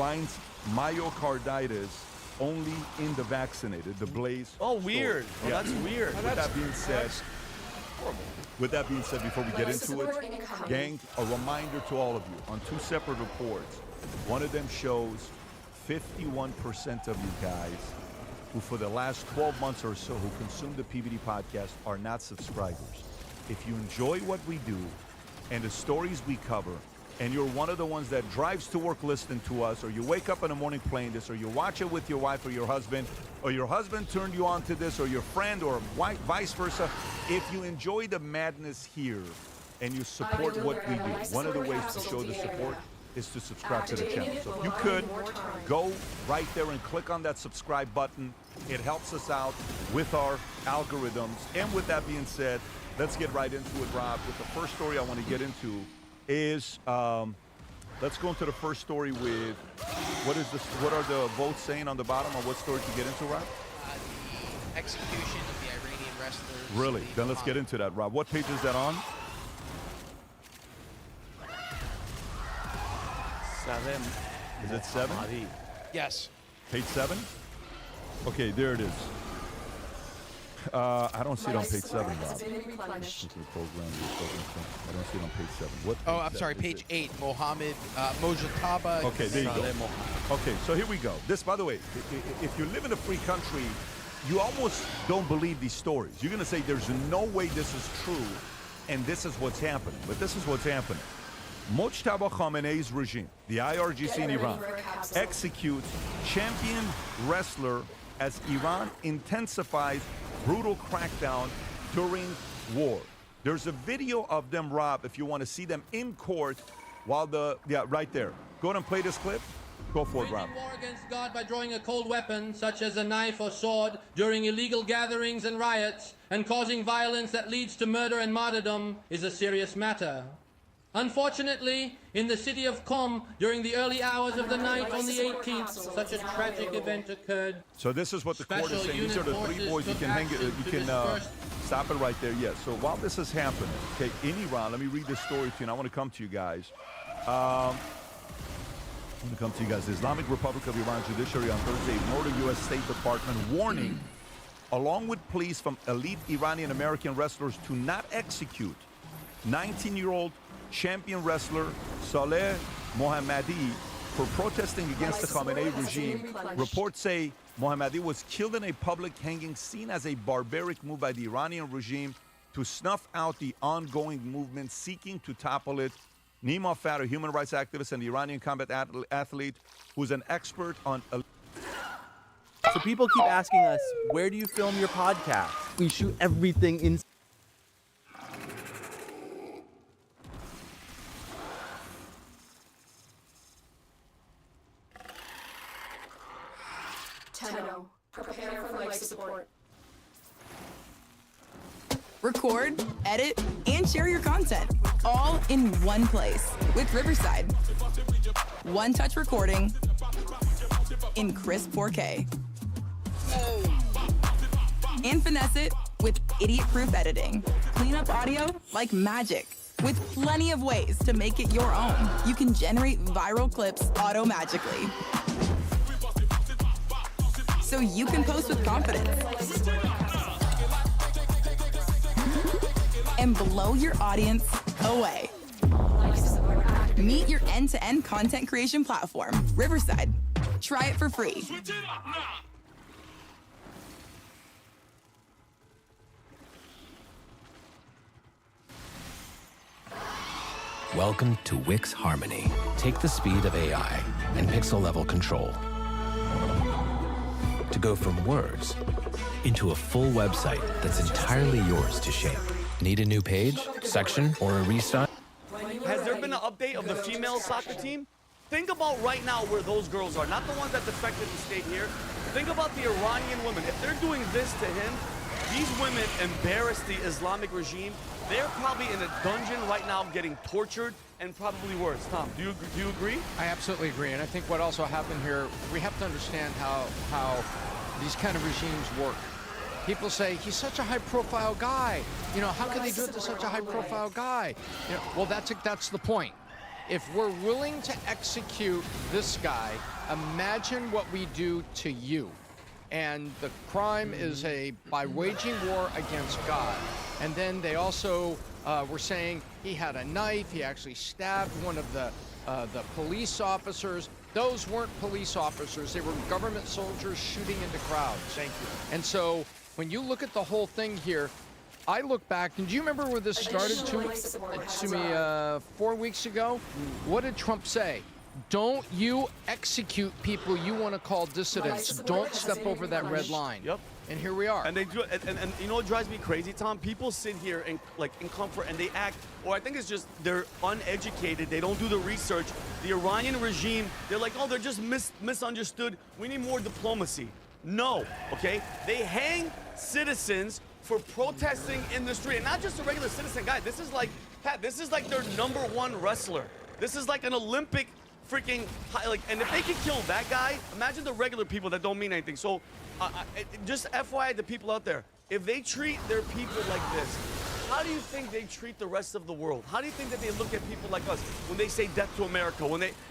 finds myocarditis only in the vaccinated, the Blaze. Oh, weird. So, Oh, yeah. that's weird. With that being said, before we get into it, gang, a reminder to all of you on two separate reports. One of them shows 51% of you guys who for the last 12 months or so who consume the PVD podcast are not subscribers. If you enjoy what we do and the stories we cover, and you're one of the ones that drives to work listening to us, or you wake up in the morning playing this, or you watch it with your wife or your husband turned you on to this, or your friend, or vice versa, if you enjoy the madness here and you support what we do, one of the ways to show the support is to subscribe to the channel. So if you could, go right there and click on that subscribe button. It helps us out with our algorithms. And with that being said, let's get right into it, Rob. With the first story I want to get into is, let's go into the first story with, what are the votes saying on the bottom, or what story to get into, Rob? The execution of the Iranian wrestlers. Really? Then let's get into that, Rob. What page is that on? 7. Is it 7? Yes. Page 7? Okay, there it is. I don't see it on page 7, Rob. I don't see it on page 7. What? Oh, I'm sorry, page 8. Mohammed Mojtaba. Okay, there you go. Okay, so here we go. This, by the way, if you live in a free country, you almost don't believe these stories. You're going to say there's no way this is true, and this is what's happening. But this is what's happening. Mojtaba Khamenei's regime, the IRGC in Iran, executes champion wrestler as Iran intensifies brutal crackdown during war. There's a video of them, Rob, if you want to see them in court while right there. Go ahead and play this clip. Go for it, Rob. Waging war against God by drawing a cold weapon, such as a knife or sword, during illegal gatherings and riots, and causing violence that leads to murder and martyrdom is a serious matter. Unfortunately, in the city of Qom, during the early hours of the night on the 18th, such a tragic event occurred. So this is what the court is saying. These are the 3 boys. You can hang it. You can stop it right there. Yes. So while this is happening, okay, in Iran, let me read this story to you, and I want to come to you guys. The Islamic Republic of Iran Judiciary on Thursday ignored a U.S. State Department warning, along with police from elite Iranian American wrestlers, to not execute 19-year-old champion wrestler Saleh Mohammadi for protesting against the Khamenei regime. Reports say Mohammadi was killed in a public hanging seen as a barbaric move by the Iranian regime to snuff out the ongoing movement seeking to topple it. Nima Fat, a human rights activist and Iranian combat athlete who's an expert on... So people keep asking us, where do you film your podcast? We shoot everything in... XTENNO. Prepare for life support. Record, edit, and share your content all in one place with Riverside. One-touch recording in crisp 4K. And finesse it with idiot-proof editing. Clean up audio like magic with plenty of ways to make it your own. You can generate viral clips auto-magically, so you can post with confidence and blow your audience away. Meet your end-to-end content creation platform, Riverside. Try it for free. Welcome to Wix Harmony. Take the speed of AI and pixel-level control to go from words into a full website that's entirely yours to shape. Need a new page, section, or a restyle? Has there been an update of the female soccer team? Think about right now where those girls are, not the ones that defected and stayed here. Think about the Iranian women. If they're doing this to him, these women embarrass the Islamic regime. They're probably in a dungeon right now getting tortured and probably worse. Tom, do you agree? I absolutely agree. And I think what also happened here, we have to understand how these kind of regimes work. People say, he's such a high-profile guy. You know, how can they do it to such a high-profile guy? You know, well, that's the point. If we're willing to execute this guy, imagine what we do to you. And the crime is by waging war against God. And then they also were saying he had a knife. He actually stabbed one of the police officers. Those weren't police officers. They were government soldiers shooting into crowds. Thank you. And so when you look at the whole thing here, I look back, and do you remember where this started 4 weeks ago? What did Trump say? Don't you execute people you want to call dissidents. Don't step over that red line. Yep. And here we are. And they do, and you know what drives me crazy, Tom? People sit here and in comfort and they act, or I think it's just they're uneducated. They don't do the research. The Iranian regime, they're like, oh, they're just misunderstood. We need more diplomacy. No, okay? They hang citizens for protesting in the street, and not just a regular citizen guy. This is like, Pat, this is like their #1 wrestler. This is like an Olympic freaking, and if they can kill that guy, imagine the regular people that don't mean anything. So, just FYI to people out there, if they treat their people like this, how do you think they treat the rest of the world? How do you think that they look at people like us when they say death to America?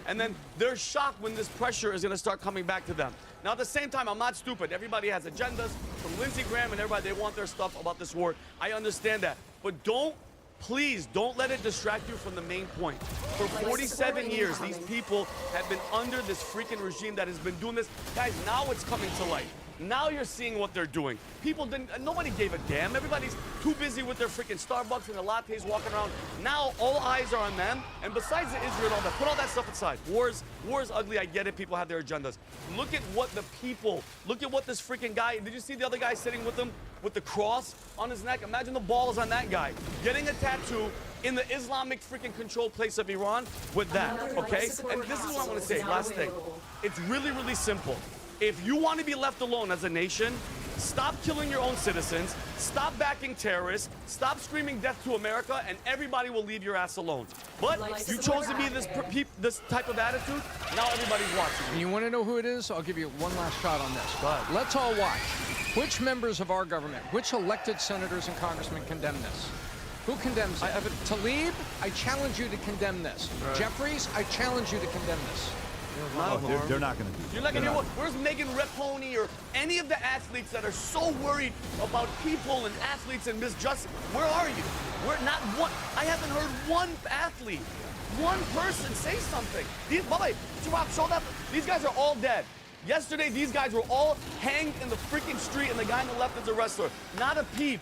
And then they're shocked when this pressure is going to start coming back to them. Now, at the same time, I'm not stupid. Everybody has agendas, from Lindsey Graham and everybody, they want their stuff about this war. I understand that. But please don't let it distract you from the main point. For 47 years, these people have been under this freaking regime that has been doing this. Guys, now it's coming to light. Now you're seeing what they're doing. Nobody gave a damn. Everybody's too busy with their freaking Starbucks and the lattes walking around. Now all eyes are on them. And besides the Israel and all that, put all that stuff aside. War is ugly. I get it. People have their agendas. Look at what look at what this freaking guy, did you see the other guy sitting with him with the cross on his neck? Imagine the balls on that guy. Getting a tattoo in the Islamic freaking controlled place of Iran with that, okay? And this is what I want to say, last thing. It's really, really simple. If you want to be left alone as a nation, stop killing your own citizens, stop backing terrorists, stop screaming death to America, and everybody will leave your ass alone. But you chose to be this type of attitude, now everybody's watching. And you want to know who it is? I'll give you one last shot on this. Let's all watch. Which members of our government, which elected senators and congressmen condemn this? Who condemns it? Tlaib, I challenge you to condemn this. Right. Jeffries, I challenge you to condemn this. They're not going to do it. You're not going to do it. Where's Megan Rapinoe or any of the athletes that are so worried about people and athletes and misjustice? Where are you? We're not one. I haven't heard one athlete, one person say something. By the way, show that. These guys are all dead. Yesterday, these guys were all hanged in the freaking street, and the guy on the left is a wrestler. Not a peep.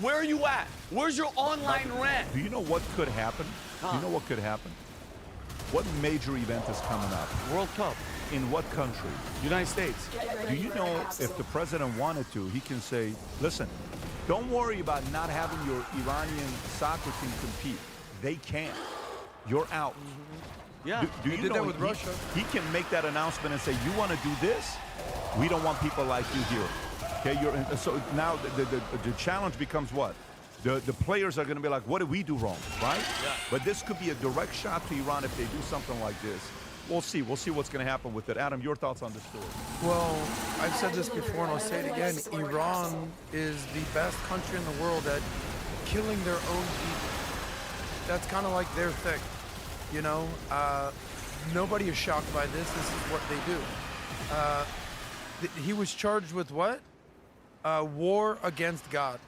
Where are you at? Where's your online rant? Do you know what could happen? Do you know what could happen? What major event is coming up? World Cup. In what country? United States. Do you know if the president wanted to, he can say, listen, don't worry about not having your Iranian soccer team compete. They can't. You're out. Yeah. Do you know that with Russia? He can make that announcement and say, you want to do this? We don't want people like you here. Okay, so now the challenge becomes what? The players are going to be like, what did we do wrong, right? Yeah. But this could be a direct shot to Iran if they do something like this. We'll see. We'll see what's going to happen with it. Adam, your thoughts on the story? Well, I've said this before and I'll say it again. Iran is the best country in the world at killing their own people. That's kind of like their thing, you know? Nobody is shocked by this. This is what they do. He was charged with what? War against God.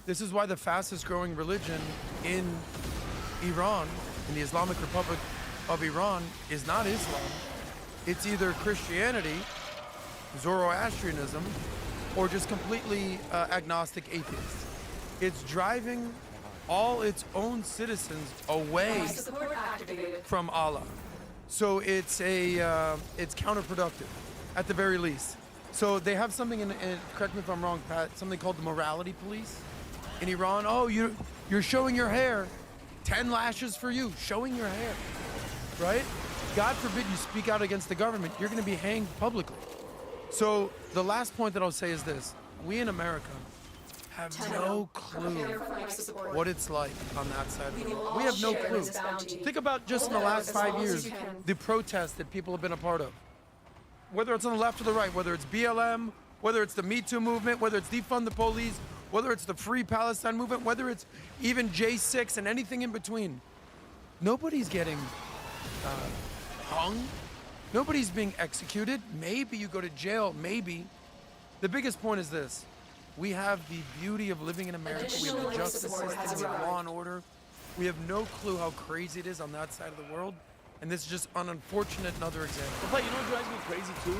This is why the fastest growing religion in Iran, in the Islamic Republic of Iran, is not Islam. It's either Christianity, Zoroastrianism, or just completely agnostic atheists. It's driving all its own citizens away from Allah. So it's counterproductive, at the very least. So they have something in correct me if I'm wrong, Pat, something called the morality police in Iran. Oh, you're showing your hair. 10 lashes for you, showing your hair, right? God forbid you speak out against the government, you're gonna be hanged publicly. So the last point that I'll say is this. We in America have no clue what it's like on that side of the world. We have no clue. Think about just in the last 5 years, the protests that people have been a part of. Whether it's on the left or the right, whether it's BLM, whether it's the Me Too movement, whether it's defund the police, whether it's the Free Palestine movement, whether it's even J6 and anything in between. Nobody's getting hung. Nobody's being executed. Maybe you go to jail, maybe. The biggest point is this. We have the beauty of living in America. We have the justice system, we have law and order. We have no clue how crazy it is on that side of the world. And this is just an unfortunate another example. But you know what drives me crazy too?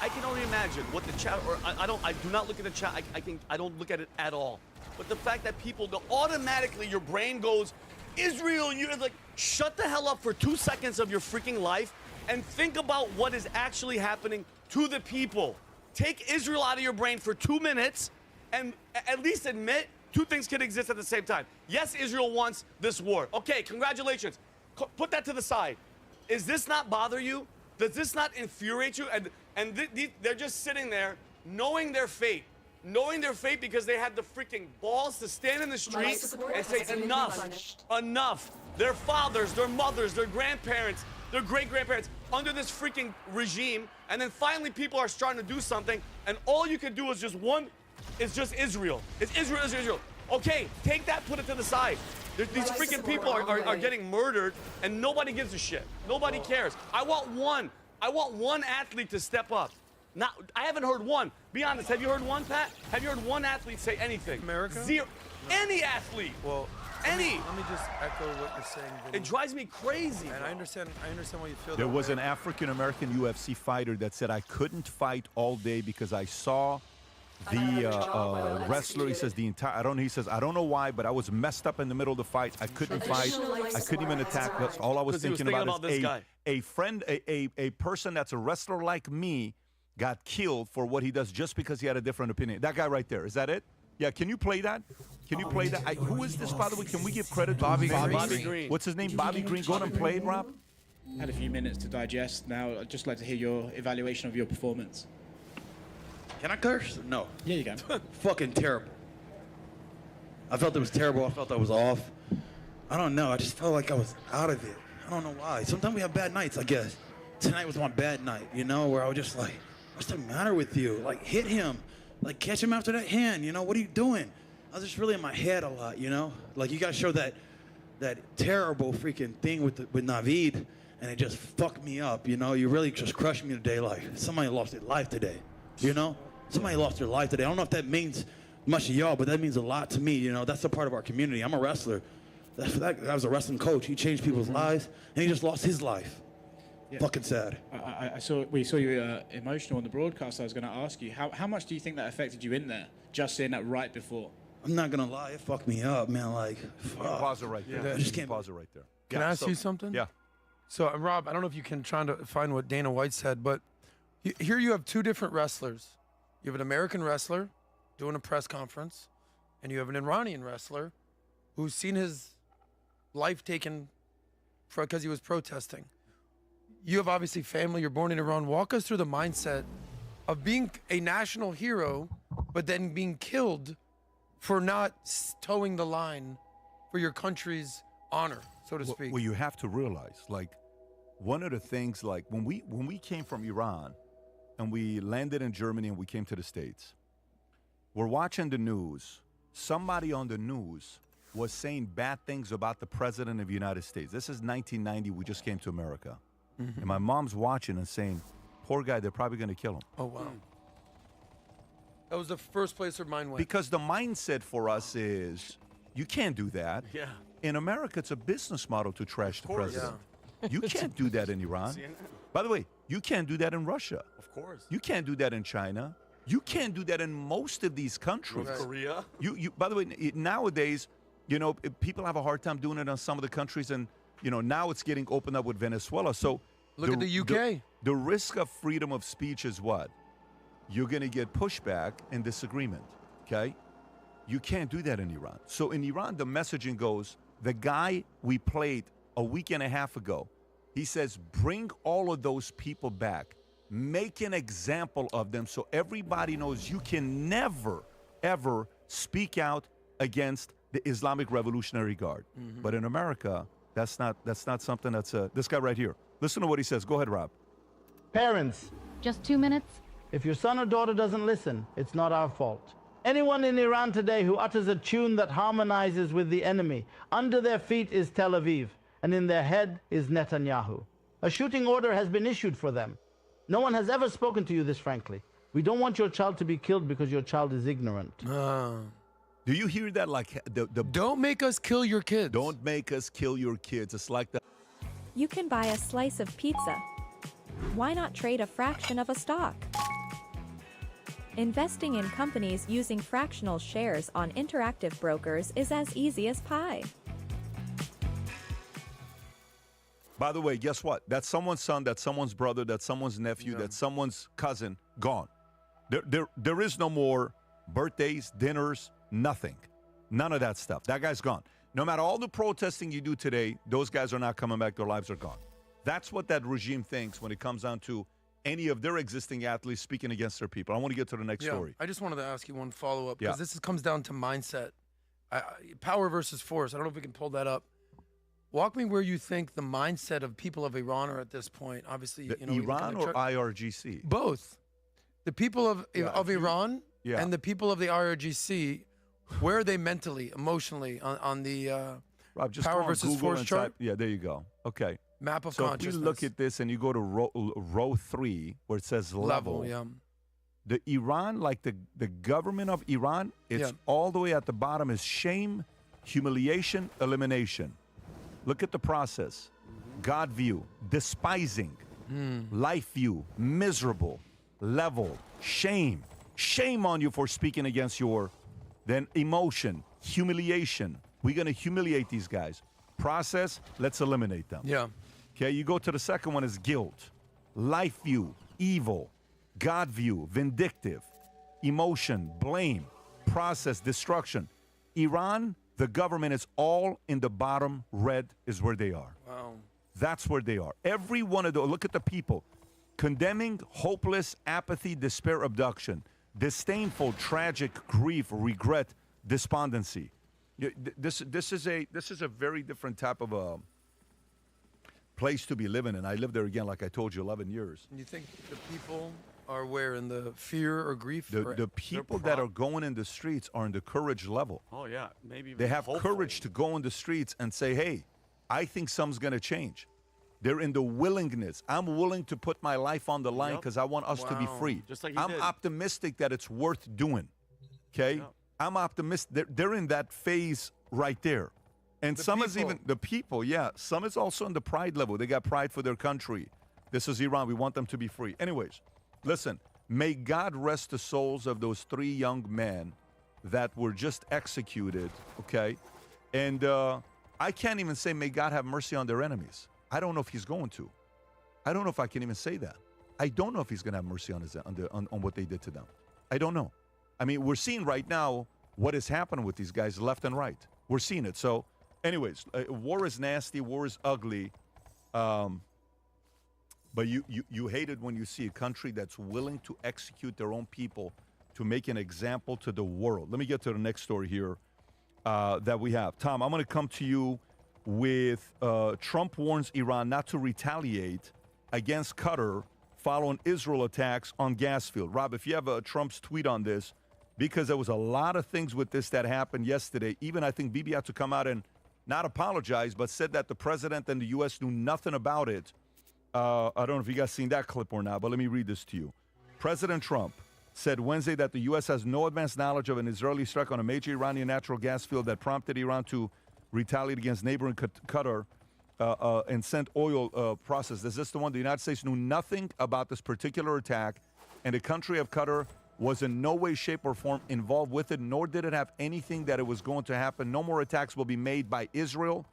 I can only imagine what the chat, or I do not look at the chat, I don't look at it at all. But the fact that people, automatically your brain goes, Israel, you're like, shut the hell up for 2 seconds of your freaking life and think about what is actually happening to the people. Take Israel out of your brain for 2 minutes and at least admit two things can exist at the same time. Yes, Israel wants this war. Okay, congratulations. Put that to the side. Is this not bother you? Does this not infuriate you? And they're just sitting there knowing their fate. Knowing their fate because they had the freaking balls to stand in the street and say enough, enough. Their fathers, their mothers, their grandparents, their great-grandparents under this freaking regime, and then finally people are starting to do something, and all you can do is just Israel. It's Israel, Israel. Okay, take that, put it to the side. These freaking people are getting murdered, and nobody gives a shit. Nobody cares. I want one athlete to step up. I haven't heard one. Be honest, have you heard one, Pat? Have you heard one athlete say anything? America? Zero. No. Any athlete. Well, let me just echo what you're saying, Vinny. It drives me crazy. And I understand why you feel There that was way. an African-American UFC fighter that said, I couldn't fight all day because I saw the wrestler. He says I don't know why, but I was messed up in the middle of the fight. I couldn't fight. I couldn't even attack. That's all I was thinking about is a person that's a wrestler like me got killed for what he does just because he had a different opinion. That guy right there. Is that it? Yeah, can you play that? Can you play that? Who is this, by the way? Can we give credit to Bobby Green? What's his name? Bobby Green. Go on and play it, Rob. Had a few minutes to digest. Now, I'd just like to hear your evaluation of your performance. Can I curse? No. Yeah, you can. Fucking terrible. I felt it was terrible. I felt I was off. I don't know. I just felt like I was out of it. I don't know why. Sometimes we have bad nights, I guess. Tonight was my bad night, you know, where I was just like, what's the matter with you? Like, hit him. Like, catch him after that hand, you know? What are you doing? I was just really in my head a lot, you know? Like, you got to show that terrible freaking thing with Navid, and it just fucked me up, you know? You really just crushed me today. Like, somebody lost their life today, you know? Somebody lost their life today. I don't know if that means much to y'all, but that means a lot to me, you know? That's a part of our community. I'm a wrestler. I was a wrestling coach. He changed people's lives, and he just lost his life. Yeah. Fucking sad. We saw you emotional on the broadcast. I was going to ask you, how much do you think that affected you in there, just seeing that right before? I'm not going to lie. It fucked me up, man. Like, fuck. Pause it right there. I just can't pause it right there. Can I ask you something? Yeah. So, Rob, I don't know if you can try to find what Dana White said, but here you have two different wrestlers. You have an American wrestler doing a press conference, and you have an Iranian wrestler who's seen his life taken because he was protesting. You have obviously family, you're born in Iran. Walk us through the mindset of being a national hero, but then being killed for not towing the line for your country's honor, so to speak. Well, you have to realize, like, one of the things, like, when we came from Iran and we landed in Germany and we came to the States, we're watching the news. Somebody on the news was saying bad things about the president of the United States. This is 1990. We just came to America. Mm-hmm. And my mom's watching and saying, poor guy, they're probably going to kill him. Oh, wow. That was the first place her mind went. Because the mindset for us is, you can't do that. Yeah. In America, it's a business model to trash the president. Yeah. You can't do that in Iran. By the way, you can't do that in Russia. Of course. You can't do that in China. You can't do that in most of these countries. North Korea. By the way, nowadays, you know, people have a hard time doing it in some of the countries, and you know, now it's getting opened up with Venezuela. So look at the UK. The risk of freedom of speech is what? You're going to get pushback and disagreement, okay? You can't do that in Iran. So in Iran, the messaging goes, the guy we played a week and a half ago, he says, bring all of those people back. Make an example of them so everybody knows you can never, ever speak out against the Islamic Revolutionary Guard. Mm-hmm. But in America, that's not something that's this guy right here. Listen to what he says. Go ahead, Rob. Parents. Just 2 minutes. If your son or daughter doesn't listen, it's not our fault. Anyone in Iran today who utters a tune that harmonizes with the enemy, under their feet is Tel Aviv. and in their head is Netanyahu. A shooting order has been issued for them. No one has ever spoken to you this frankly. We don't want your child to be killed because your child is ignorant. Do you hear that? Like the Don't make us kill your kids. Don't make us kill your kids. It's like that. You can buy a slice of pizza. Why not trade a fraction of a stock? Investing in companies using fractional shares on Interactive Brokers is as easy as pie. By the way, guess what? That's someone's son, that's someone's brother, that's someone's nephew, that's someone's cousin, gone. There is no more birthdays, dinners, nothing. None of that stuff. That guy's gone. No matter all the protesting you do today, those guys are not coming back. Their lives are gone. That's what that regime thinks when it comes down to any of their existing athletes speaking against their people. I want to get to the next story. I just wanted to ask you one follow-up, because this comes down to mindset. Power versus force. I don't know if we can pull that up. Walk me where you think the mindset of people of Iran are at this point. Obviously, Iran or IRGC? Both. The people of Iran and the people of the IRGC, where are they mentally, emotionally on the Rob, just power go on versus Google force and chart? type, yeah, there you go. Okay. Map of so consciousness. So if you look at this and you go to row 3 where it says level, the Iran, like the government of Iran, it's all the way at the bottom is shame, humiliation, elimination. Look at the process. God view, despising, life view, miserable, level, shame. Shame on you for speaking against your, then emotion, humiliation. We're going to humiliate these guys. Process, let's eliminate them. Yeah. Okay, you go to the second one is guilt, life view, evil, God view, vindictive, emotion, blame, process, destruction. Iran, the government is all in the bottom red is where they are. Wow. That's where they are. Every one of those, look at the people. Condemning, hopeless, apathy, despair, abduction, disdainful, tragic, grief, regret, despondency. This is a very different type of a place to be living in. I lived there again, like I told you, 11 years. You think the people are where in the fear or grief? The people that are going in the streets are in the courage level. Oh yeah, maybe even they have hopefully. courage to go in the streets and say, "Hey, I think something's going to change." They're in the willingness. I'm willing to put my life on the line because I want us to be free. Just like I'm optimistic that it's worth doing. Okay, I'm optimistic. They're in that phase right there, and some is even the people. Yeah, some is also in the pride level. They got pride for their country. This is Iran. We want them to be free. Anyways. Listen, may God rest the souls of those 3 young men that were just executed, okay? And I can't even say may God have mercy on their enemies. I don't know if he's going to. I don't know if I can even say that. I don't know if he's going to have mercy on what they did to them. I don't know. I mean, we're seeing right now what is happening with these guys left and right. We're seeing it. So anyways, war is nasty. War is ugly. But you hate it when you see a country that's willing to execute their own people to make an example to the world. Let me get to the next story here that we have. Tom, I'm going to come to you with Trump warns Iran not to retaliate against Qatar following Israel attacks on gas field. Rob, if you have Trump's tweet on this, because there was a lot of things with this that happened yesterday. Even I think Bibi had to come out and not apologize, but said that the president and the U.S. knew nothing about it. I don't know if you guys seen that clip or not, but let me read this to you. President Trump said Wednesday that the U.S. has no advanced knowledge of an Israeli strike on a major Iranian natural gas field that prompted Iran to retaliate against neighboring Qatar and sent oil process. Is this the one? The United States knew nothing about this particular attack, and the country of Qatar was in no way, shape, or form involved with it, nor did it have anything that it was going to happen. No more attacks will be made by Israel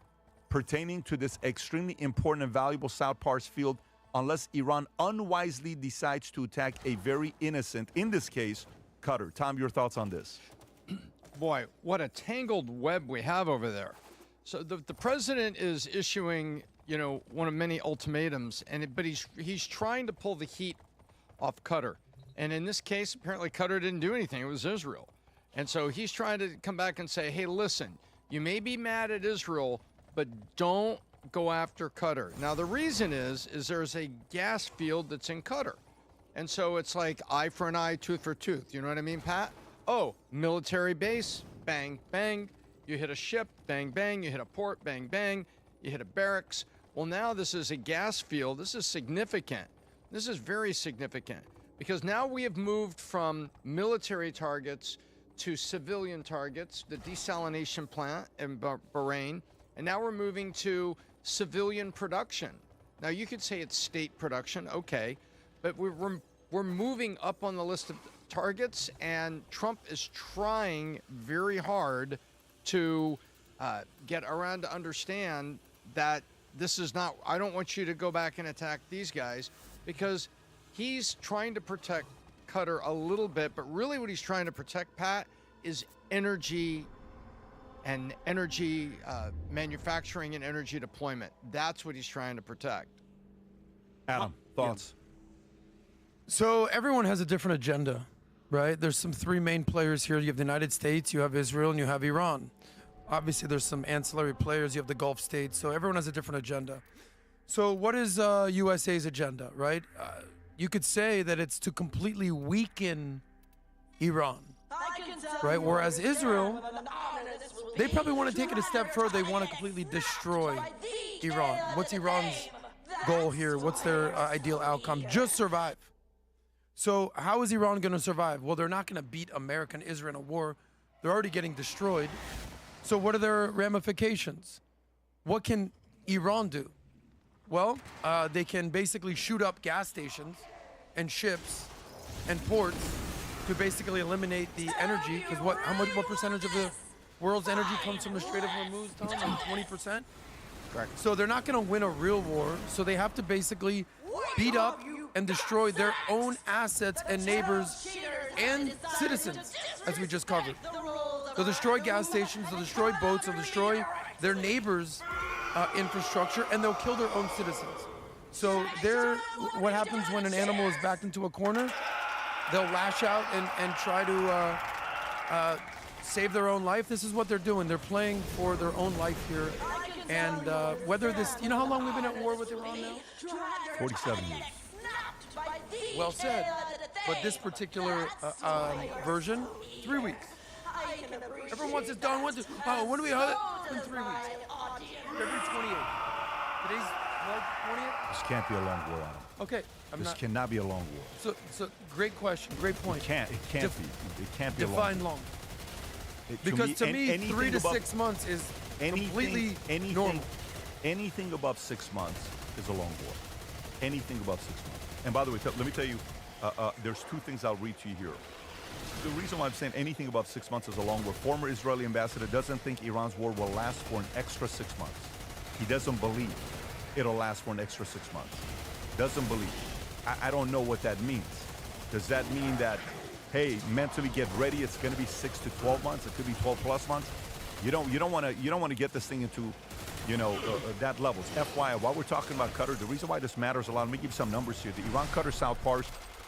pertaining to this extremely important and valuable South Pars field unless Iran unwisely decides to attack a very innocent, in this case, Qatar. Tom, your thoughts on this? Boy, what a tangled web we have over there. So the president is issuing, one of many ultimatums, but he's trying to pull the heat off Qatar. And in this case, apparently Qatar didn't do anything. It was Israel. And so he's trying to come back and say, hey, listen, you may be mad at Israel, but don't go after Qatar. Now, the reason is there's a gas field that's in Qatar. And so it's like eye for an eye, tooth for tooth. You know what I mean, Pat? Oh, military base, bang, bang. You hit a ship, bang, bang. You hit a port, bang, bang. you hit a barracks. Well, now this is a gas field. This is significant. This is very significant because now we have moved from military targets to civilian targets, the desalination plant in Bahrain, and now we're moving to civilian production. Now, you could say it's state production, okay, but we're moving up on the list of targets, and Trump is trying very hard to get around to understand that this is not, I don't want you to go back and attack these guys, because he's trying to protect Qatar a little bit, but really what he's trying to protect, Pat, is energy and energy manufacturing and energy deployment. That's what he's trying to protect. Adam, thoughts? So everyone has a different agenda, right? There's some three main players here. You have the United States, you have Israel, and you have Iran. Obviously, there's some ancillary players. You have the Gulf states. So everyone has a different agenda. So what is USA's agenda, right? You could say that it's to completely weaken Iran, right? Whereas Israel, they probably want to take it a step further. They want to completely destroy Iran. What's Iran's goal here? What's their ideal outcome? Just survive. So how is Iran going to survive? Well, they're not going to beat America and Israel in a war. They're already getting destroyed. So what are their ramifications? What can Iran do? Well, they can basically shoot up gas stations and ships and ports to basically eliminate the energy. Because what percentage of the world's energy comes from the Strait of Hormuz, Tom? Like 20%? Correct. So they're not going to win a real war. So they have to basically beat up and destroy their own assets and neighbors and citizens, as we just covered. They'll destroy gas stations, they'll destroy boats, they'll destroy their neighbors' infrastructure, and they'll kill their own citizens. So what happens when an animal is backed into a corner? They'll lash out and try to save their own life. This is what they're doing. They're playing for their own life here. And whether this, you know how long we've been at war with Iran now? 47 years. Well said. But this particular version, 3 weeks. Everyone wants it done. When do we have it? It's been 3 weeks. February 28th. Today's March 20th? This can't be a long war, Adam. Okay. This cannot be a long war. So great question. Great point. It can't be. It can't be a long Define long. Because to me, 3 to 6 months is completely normal. Anything above 6 months is a long war. Anything above 6 months. And by the way, let me tell you, there's two things I'll read to you here. The reason why I'm saying anything above 6 months is a long war, former Israeli ambassador doesn't think Iran's war will last for an extra 6 months. He doesn't believe it'll last for an extra 6 months. Doesn't believe. I don't know what that means. Does that mean that, hey, mentally get ready, it's going to be 6 to 12 months, it could be 12 plus months? You don't want to get this thing into, that levels. FYI, while we're talking about Qatar, the reason why this matters a lot, let me give you some numbers here. The Iran-Qatar South Pars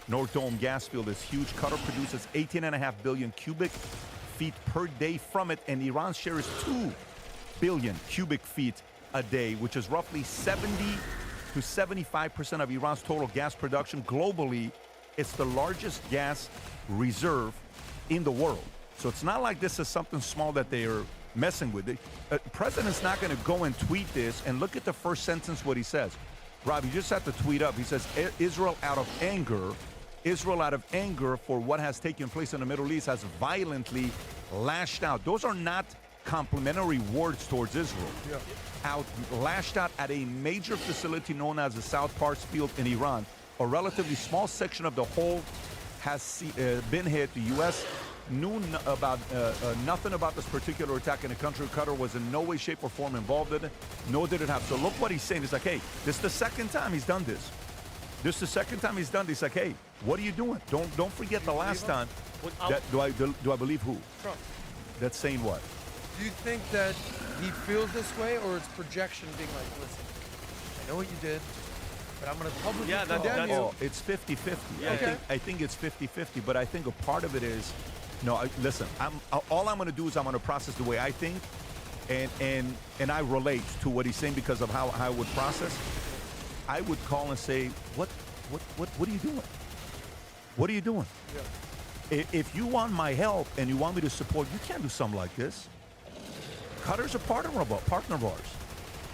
North Dome gas field is huge. Qatar produces 18.5 billion cubic feet per day from it, and Iran's share is 2 billion cubic feet a day, which is roughly 70 to 75% of Iran's total gas production. Globally, it's the largest gas reserve in the world. So it's not like this is something small that they are messing with. The president's not going to go and tweet this, and look at the first sentence, what he says. Rob, you just have to tweet up. He says, Israel out of anger for what has taken place in the Middle East has violently lashed out. Those are not complimentary words towards Israel. Yeah. Lashed out at a major facility known as the South Pars field in Iran. A relatively small section of the whole has been hit. The U.S. knew about nothing about this particular attack in the country. Qatar was in no way, shape, or form involved in it, nor did it have. So look what he's saying. He's like, hey, this is the second time he's done this. This is the second time he's done this. He's like, hey, what are you doing? Don't forget the last time. Do I believe who? Trump. That's saying what? Do you think that he feels this way, or it's projection being like, listen, I know what you did, but I'm going to publicly condemn you? Oh, it's 50-50. Yeah. I think it's 50-50, but I think a part of it is, listen, all I'm going to do is I'm going to process the way I think, and I relate to what he's saying because of how I would process. I would call and say, what are you doing? What are you doing? Yeah. If you want my help and you want me to support, you can't do something like this. Qatar's a partner of ours.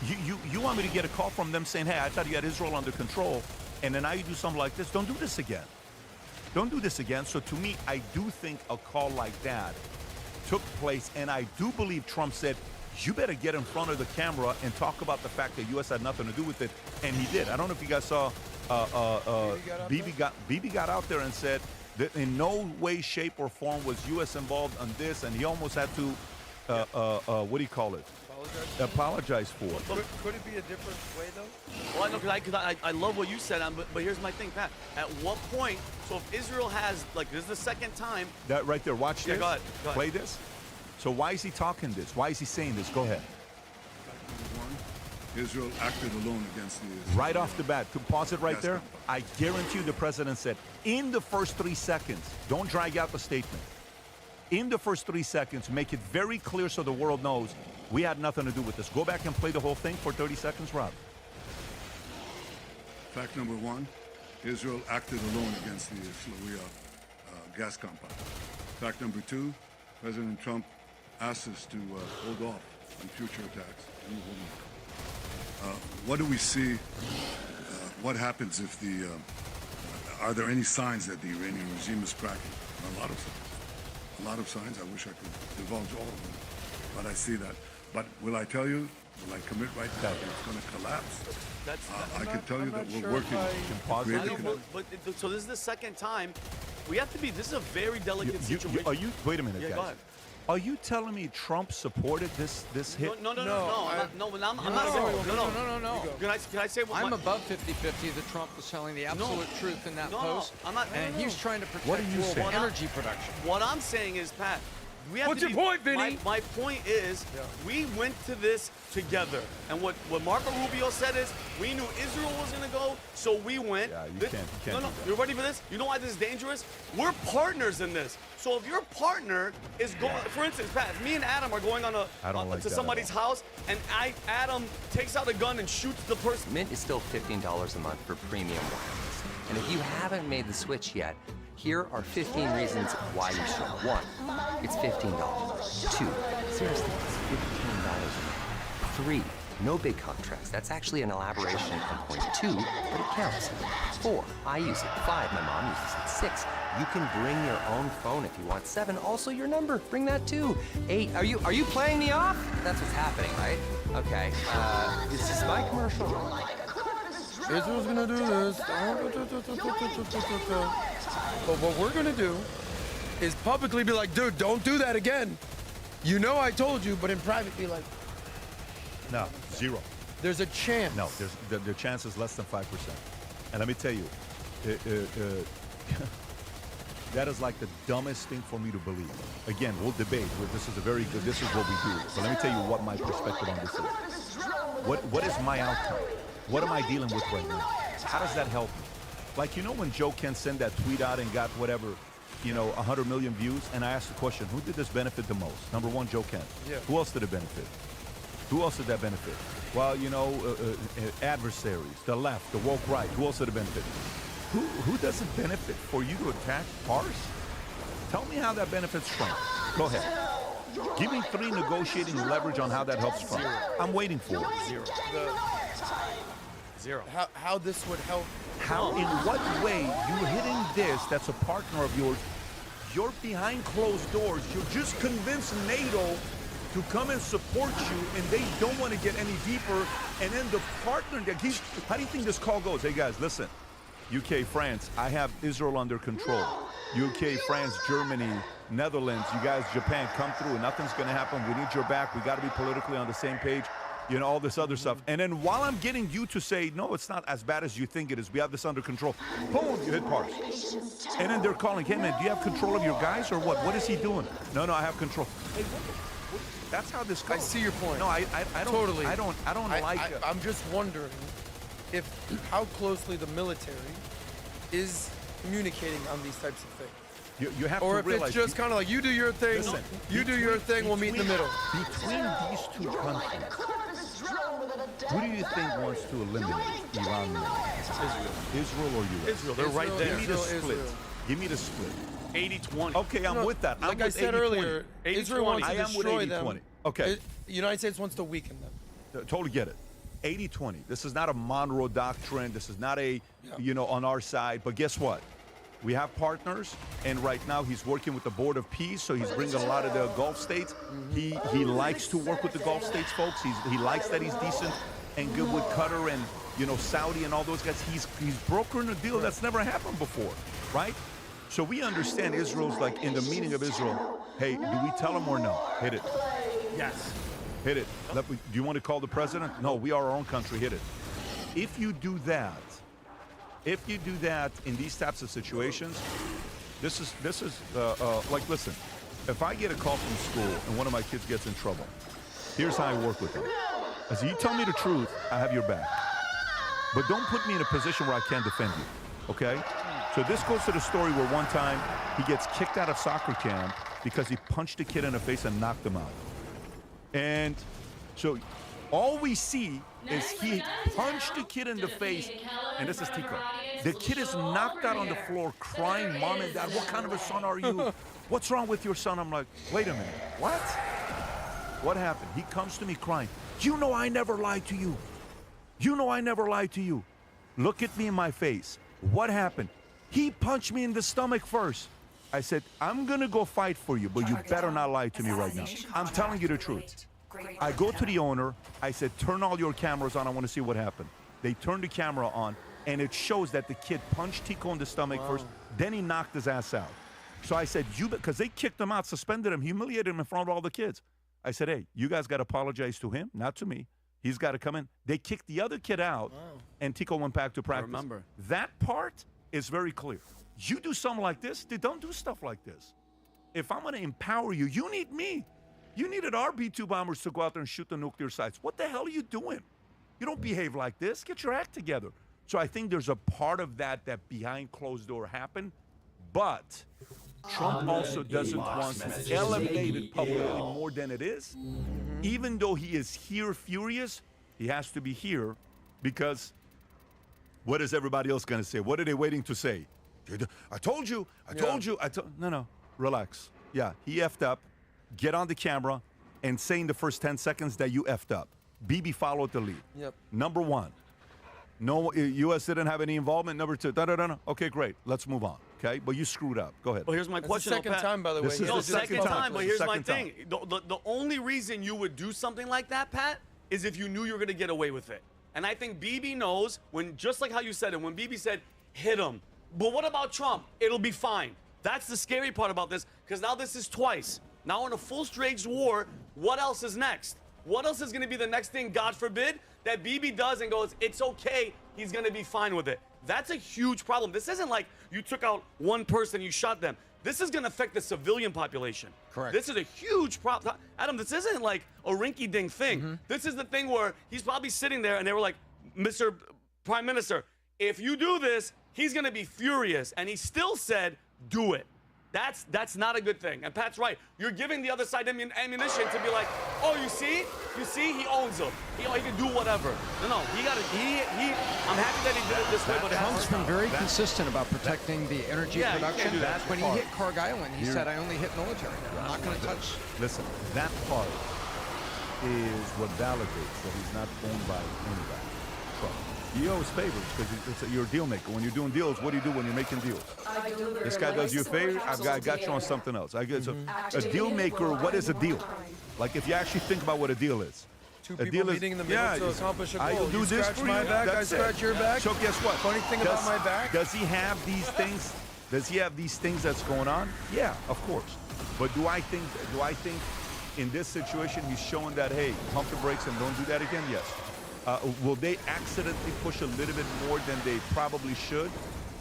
You want me to get a call from them saying, hey, I thought you had Israel under control, and then now you do something like this? Don't do this again. Don't do this again. So to me, I do think a call like that took place, and I do believe Trump said, you better get in front of the camera and talk about the fact that U.S. had nothing to do with it, and he did. I don't know if you guys saw Bibi got out there and said that in no way, shape, or form was U.S. involved on this, and he almost had to, what do you call it? Apologize for it. Could it be a different way, though? Well, I know, because I love what you said, but here's my thing, Pat. At what point, so if Israel has, like, this is the second time. That right there, watch this. Yeah, go ahead. Play this. So why is he talking this? Why is he saying this? Go ahead. Israel acted alone against the Israel. Right off the bat. Pause it right there. I guarantee you the president said, in the first 3 seconds, don't drag out the statement. In the first 3 seconds, make it very clear so the world knows we had nothing to do with this. Go back and play the whole thing for 30 seconds, Rob. Fact number 1, Israel acted alone against the Shloria gas compound. Fact number 2, President Trump asked us to hold off on future attacks. What do we see? What happens if the... are there any signs that the Iranian regime is cracking? A lot of signs. A lot of signs. I wish I could divulge all of them, but I see that. But will I tell you, will I commit right now that it's going to collapse? I can tell you that we're working to create a condition. So this is the second time. We have to be, this is a very delicate situation. Wait a minute, yeah, guys. Go ahead. Are you telling me Trump supported this hit? No. I'm not. Can I say what I'm above 50-50 that Trump was telling the absolute truth in that post. I'm not. And he was trying to protect What are you global saying? energy production. What I'm saying is, Pat, we have What's to your point, Vinny? My point is, we went to this together. And what Marco Rubio said is, we knew Israel was going to go, so we went. Yeah, you can't do that. You're ready for this? You know why this is dangerous? We're partners in this. So if your partner is going, for instance, Pat, me and Adam are going to somebody's house, and Adam takes out a gun and shoots the person. Mint is still $15 a month for premium wireless. And if you haven't made the switch yet, here are 15 reasons why you should. 1, it's $15. 2, seriously, it's $15 a month. 3, no big contracts. That's actually an elaboration on point 2, but it counts. 4, I use it. 5, my mom uses it. 6, you can bring your own phone if you want. 7, also your number. Bring that too. 8, are you playing me off? That's what's happening, right? Okay, this is my commercial. Israel's gonna do this. But what we're gonna do is publicly be like, dude, don't do that again. You know I told you, but in private be like, No, 0. there's a chance. No, the chance is less than 5%. And let me tell you, that is like the dumbest thing for me to believe. Again, we'll debate. This is what we do. But let me tell you what my perspective on this is. What is my outcome? What am I dealing with right now? How does that help me? Like, you know when Joe Kent sent that tweet out and got whatever, 100 million views? And I asked the question, who did this benefit the most? Number 1, Joe Kent. Yeah. Who else did it benefit? Who else did that benefit? Well, adversaries, the left, the woke right. Who else did it benefit? Who does it benefit for you to attack Pars? Tell me how that benefits Trump. Go ahead. Give me 3 negotiating leverage on how that helps Trump. I'm waiting for it. 0. How this would help. How, in what way you're hitting this that's a partner of yours, you're behind closed doors, you're just convinced NATO to come and support you, and they don't want to get any deeper, and then the partner, how do you think this call goes? Hey guys, listen, UK, France, I have Israel under control. UK, France, Germany, Netherlands, you guys, Japan, come through, nothing's going to happen, we need your back, we got to be politically on the same page. All this other stuff. And then while I'm getting you to say, no, it's not as bad as you think it is, we have this under control, boom, you hit Pars. And then they're calling, hey man, do you have control of your guys or what? What is he doing? No, I have control. Hey, that's how this goes. I see your point. No, I don't. Totally. I don't like it. I'm just wondering how closely the military is communicating on these types of things. You have or to if realize, it's just kind of like, you do your thing, you do your thing, we'll meet in the middle. Between these 2 countries, who do you think wants to eliminate Iran? Israel or U.S.? Israel, they're right there. Give me the split. Give me the split. 80-20. Okay, I'm with that. Like I said earlier, Israel wants to destroy them. Okay. The United States wants to weaken them. Totally get it. 80-20. This is not a Monroe Doctrine. This is not a, on our side. But guess what? We have partners, and right now he's working with the Board of Peace, so he's bringing a lot of the Gulf states. He likes to work with the Gulf states, folks. He likes that he's decent and good with Qatar and, Saudi and all those guys. He's brokering a deal that's never happened before, right? So we understand Israel's like in the meaning of Israel. Hey, do we tell him or no? Hit it. Yes. Hit it. Do you want to call the president? No, we are our own country. Hit it. If you do that in these types of situations, this is like, listen, if I get a call from school and one of my kids gets in trouble, here's how I work with them. I say, you tell me the truth, I have your back. But don't put me in a position where I can't defend you, okay? So this goes to the story where one time he gets kicked out of soccer camp because he punched a kid in the face and knocked him out. And so all we see is he punched a kid in the face, and this is Tico. The kid is knocked out on the floor crying, Mom and Dad, what kind of a son are you? What's wrong with your son? I'm like, wait a minute, what? What happened? He comes to me crying, you know I never lied to you. You know I never lied to you. Look at me in my face. What happened? He punched me in the stomach first. I said, I'm gonna go fight for you, but you better not lie to me right now. I'm telling you the truth. I go to the owner, I said, turn all your cameras on, I wanna see what happened. They turned the camera on, and it shows that the kid punched Tico in the stomach first, then he knocked his ass out. So I said, because they kicked him out, suspended him, humiliated him in front of all the kids. I said, hey, you guys gotta apologize to him, not to me. He's gotta come in. They kicked the other kid out, and Tico went back to practice. I remember. That part is very clear. You do something like this, they don't do stuff like this. If I'm gonna empower you, you need me. You needed our B-2 bombers to go out there and shoot the nuclear sites. What the hell are you doing? You don't behave like this. Get your act together. So I think there's a part of that behind closed door happened, but Trump also doesn't want to elevate it publicly more than it is. Even though he is here furious, he has to be here because what is everybody else going to say? What are they waiting to say? I told you. No, relax. Yeah, he effed up. Get on the camera and say in the first 10 seconds that you effed up. Bibi followed the lead. Yep. Number one, no, U.S. didn't have any involvement. Number two, okay, great. Let's move on. Okay, but you screwed up. Go ahead. Well, here's my question. Second time, by the way. This is the second time. But here's my thing. Time. The only reason you would do something like that, Pat, is if you knew you were going to get away with it. And I think Bibi knows when, just like how you said it, when Bibi said, hit him. But what about Trump? It'll be fine. That's the scary part about this, because now this is twice. Now in a full-staged war, what else is next? What else is going to be the next thing, God forbid, that Bibi does and goes, it's okay, he's going to be fine with it? That's a huge problem. This isn't like you took out one person, you shot them. This is going to affect the civilian population. Correct. This is a huge problem. Adam, this isn't like a rinky-dink thing. This is the thing where he's probably sitting there and they were like, Mr. Prime Minister, if you do this, he's going to be furious. And he still said, do it. That's not a good thing. And Pat's right. You're giving the other side ammunition to be like, oh, you see, he owns him. He can do whatever. No, I'm happy that he did it this way, but Trump's been very consistent about protecting the energy production. When he hit Karg Island, he said, I only hit military. I'm not going to touch. Listen, that part is what validates that he's not owned by anybody. Trump. He owes favors because you're a deal maker. When you're doing deals, what do you do when you're making deals? This guy does you a favor, I got you on something else. I guess a deal maker, what is a deal? Like if you actually think about what a deal is. Two people meeting in the middle to accomplish a goal. I do this scratch for my you, back, I scratch your back. So guess what? Funny thing about my back? Does he have these things? Does he have these things that's going on? Yeah, of course. But do I think in this situation he's showing that, hey, pump the brakes and don't do that again? Yes. Will they accidentally push a little bit more than they probably should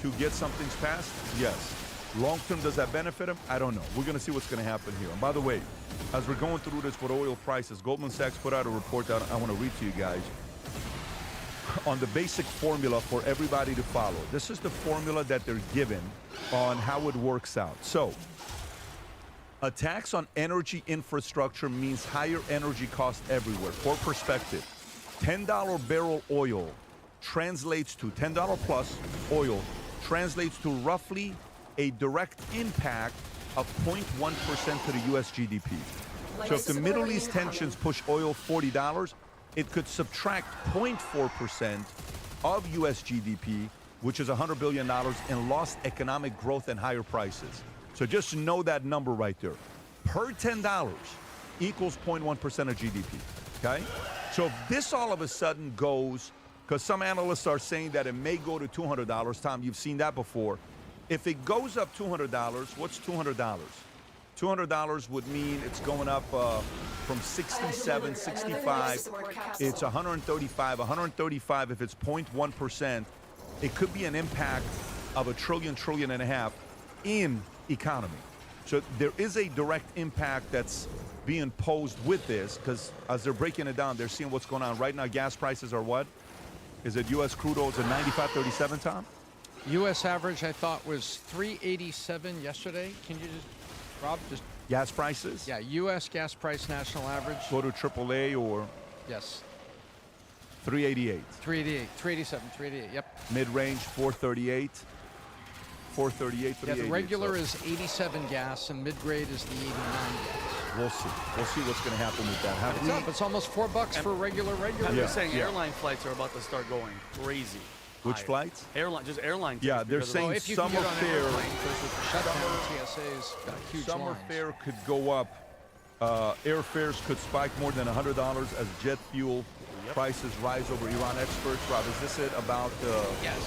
to get some things passed? Yes. Long term, does that benefit them? I don't know. We're going to see what's going to happen here. And by the way, as we're going through this with oil prices, Goldman Sachs put out a report that I want to read to you guys on the basic formula for everybody to follow. This is the formula that they're given on how it works out. So, a tax on energy infrastructure means higher energy costs everywhere. For perspective, $10 barrel oil translates to $10 plus oil translates to roughly a direct impact of 0.1% to the U.S. GDP. So if the Middle East tensions push oil $40, it could subtract 0.4% of U.S. GDP, which is $100 billion in lost economic growth and higher prices. So just know that number right there. Per $10 equals 0.1% of GDP, okay? So if this all of a sudden goes, because some analysts are saying that it may go to $200. Tom, you've seen that before. If it goes up $200, what's $200? $200 would mean it's going up from 67, 65. It's 135. 135, if it's 0.1%, it could be an impact of $1 trillion and a half in economy. So there is a direct impact that's being posed with this, because as they're breaking it down, they're seeing what's going on. Right now, gas prices are what? Is it U.S. crude oil is at 95.37, Tom? U.S. average, I thought, was 387 yesterday. Can you just, Rob, just... Gas prices? Yeah, U.S. gas price national average. Go to AAA or... Yes. 388. 388, 387, 388, yep. Mid-range, 438. 438, 388. Yeah, the regular so. is 87 gas, and mid-grade is the 89 gas. We'll see. We'll see what's going to happen with that. It's up. It's almost $4 for regular. They're saying airline flights are about to start going crazy. Which flights? Just airline. Yeah, they're saying summer fare. TSA's got huge Summer lines. fare could go up. Airfares could spike more than $100 as jet fuel prices rise over Iran experts. Rob, is this it about? Yes.